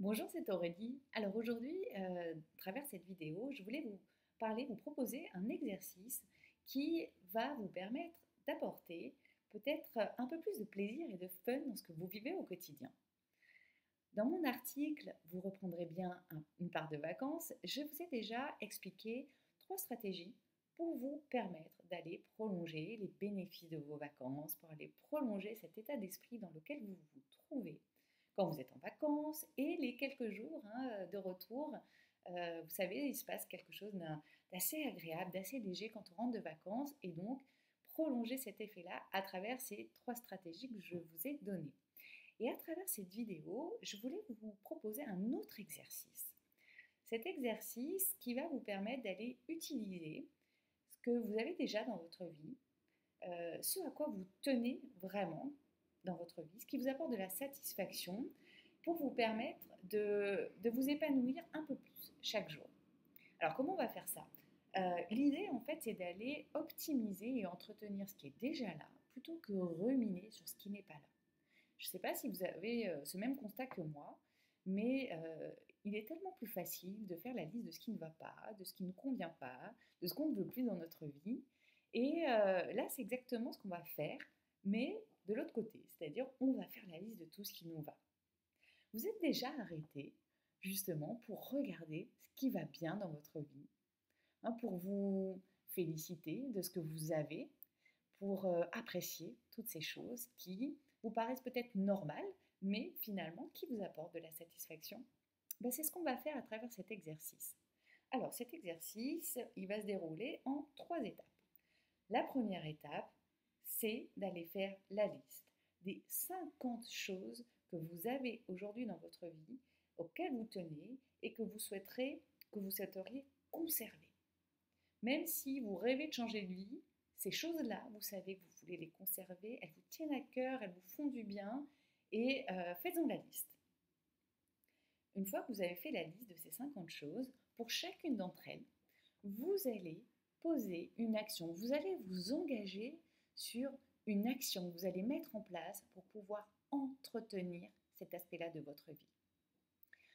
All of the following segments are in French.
Bonjour, c'est Aurélie. Alors aujourd'hui, à travers cette vidéo, je voulais vous proposer un exercice qui va vous permettre d'apporter peut-être un peu plus de plaisir et de fun dans ce que vous vivez au quotidien. Dans mon article, vous reprendrez bien une part de vacances. Je vous ai déjà expliqué 3 stratégies pour vous permettre d'aller prolonger les bénéfices de vos vacances, pour aller prolonger cet état d'esprit dans lequel vous vous trouvez quand vous êtes en vacances et les quelques jours de retour. Vous savez, il se passe quelque chose d'assez agréable, d'assez léger quand on rentre de vacances et donc prolonger cet effet-là à travers ces 3 stratégies que je vous ai données. Et à travers cette vidéo, je voulais vous proposer un autre exercice. Cet exercice qui va vous permettre d'aller utiliser ce que vous avez déjà dans votre vie, ce à quoi vous tenez vraiment dans votre vie, ce qui vous apporte de la satisfaction pour vous permettre de vous épanouir un peu plus chaque jour. Alors comment on va faire ça? L'idée en fait c'est d'aller optimiser et entretenir ce qui est déjà là plutôt que ruminer sur ce qui n'est pas là. Je ne sais pas si vous avez ce même constat que moi, mais il est tellement plus facile de faire la liste de ce qui ne va pas, de ce qui ne nous convient pas, de ce qu'on ne veut plus dans notre vie. Et là, c'est exactement ce qu'on va faire, mais de l'autre côté, c'est-à-dire on va faire la liste de tout ce qui nous va. Vous êtes déjà arrêté justement pour regarder ce qui va bien dans votre vie, hein, pour vous féliciter de ce que vous avez, pour apprécier toutes ces choses qui vous paraissent peut-être normales, mais finalement qui vous apportent de la satisfaction. Ben, c'est ce qu'on va faire à travers cet exercice. Alors cet exercice, il va se dérouler en 3 étapes. La première étape, c'est d'aller faire la liste des 50 choses que vous avez aujourd'hui dans votre vie, auxquelles vous tenez et que vous souhaiteriez conserver. Même si vous rêvez de changer de vie, ces choses-là, vous savez que vous voulez les conserver, elles vous tiennent à cœur, elles vous font du bien, et faites-en la liste. Une fois que vous avez fait la liste de ces 50 choses, pour chacune d'entre elles, vous allez poser une action, vous allez vous engager sur une action que vous allez mettre en place pour pouvoir entretenir cet aspect-là de votre vie.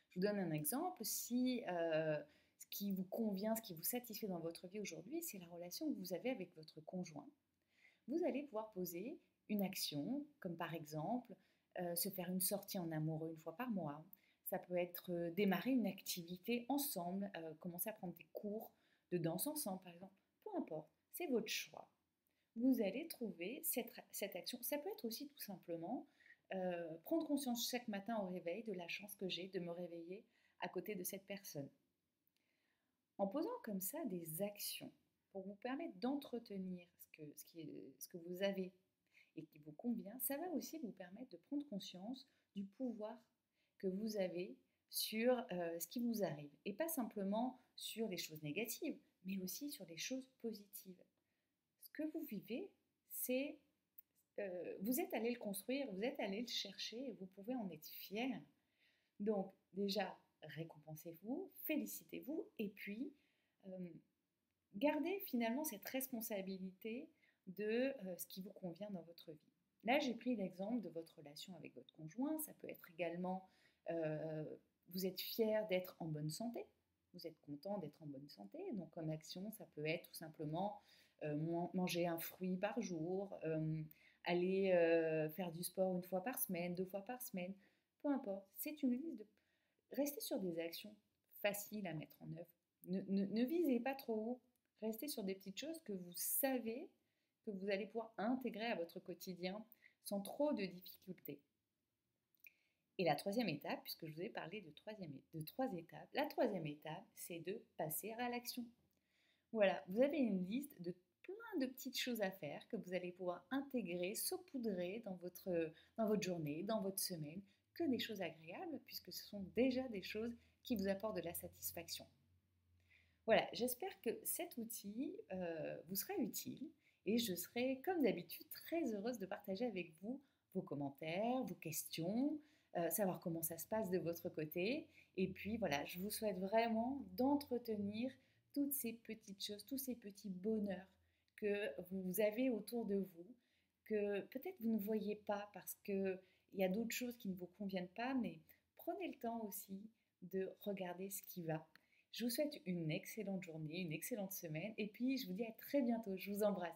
Je vous donne un exemple. Si ce qui vous convient, ce qui vous satisfait dans votre vie aujourd'hui, c'est la relation que vous avez avec votre conjoint, vous allez pouvoir poser une action, comme par exemple se faire une sortie en amoureux une fois par mois. Ça peut être démarrer une activité ensemble, commencer à prendre des cours de danse ensemble, par exemple. Peu importe, c'est votre choix. Vous allez trouver cette action. Ça peut être aussi tout simplement prendre conscience chaque matin au réveil de la chance que j'ai de me réveiller à côté de cette personne. En posant comme ça des actions pour vous permettre d'entretenir ce que vous avez et qui vous convient, ça va aussi vous permettre de prendre conscience du pouvoir que vous avez sur ce qui vous arrive. Et pas simplement sur les choses négatives, mais aussi sur les choses positives. Ce que vous vivez, c'est vous êtes allé le construire, vous êtes allé le chercher et vous pouvez en être fier. Donc déjà, récompensez-vous, félicitez-vous et puis euh, gardez finalement cette responsabilité de ce qui vous convient dans votre vie. Là, j'ai pris l'exemple de votre relation avec votre conjoint. Ça peut être également, euh, vous êtes fier d'être en bonne santé. Vous êtes content d'être en bonne santé. Donc, comme action, ça peut être tout simplement manger un fruit par jour, aller faire du sport une fois par semaine, 2 fois par semaine. Peu importe. C'est une liste de... Restez sur des actions faciles à mettre en œuvre. Ne visez pas trop haut. Restez sur des petites choses que vous savez que vous allez pouvoir intégrer à votre quotidien sans trop de difficultés. Et la troisième étape, puisque je vous ai parlé de 3 étapes, la troisième étape, c'est de passer à l'action. Voilà, vous avez une liste de plein de petites choses à faire que vous allez pouvoir intégrer, saupoudrer dans votre journée, dans votre semaine, que des choses agréables, puisque ce sont déjà des choses qui vous apportent de la satisfaction. Voilà, j'espère que cet outil vous sera utile et je serai, comme d'habitude, très heureuse de partager avec vous vos commentaires, vos questions, savoir comment ça se passe de votre côté. Et puis voilà, je vous souhaite vraiment d'entretenir toutes ces petites choses, tous ces petits bonheurs que vous avez autour de vous, que peut-être vous ne voyez pas parce qu'il y a d'autres choses qui ne vous conviennent pas, mais prenez le temps aussi de regarder ce qui va. Je vous souhaite une excellente journée, une excellente semaine et puis je vous dis à très bientôt. Je vous embrasse.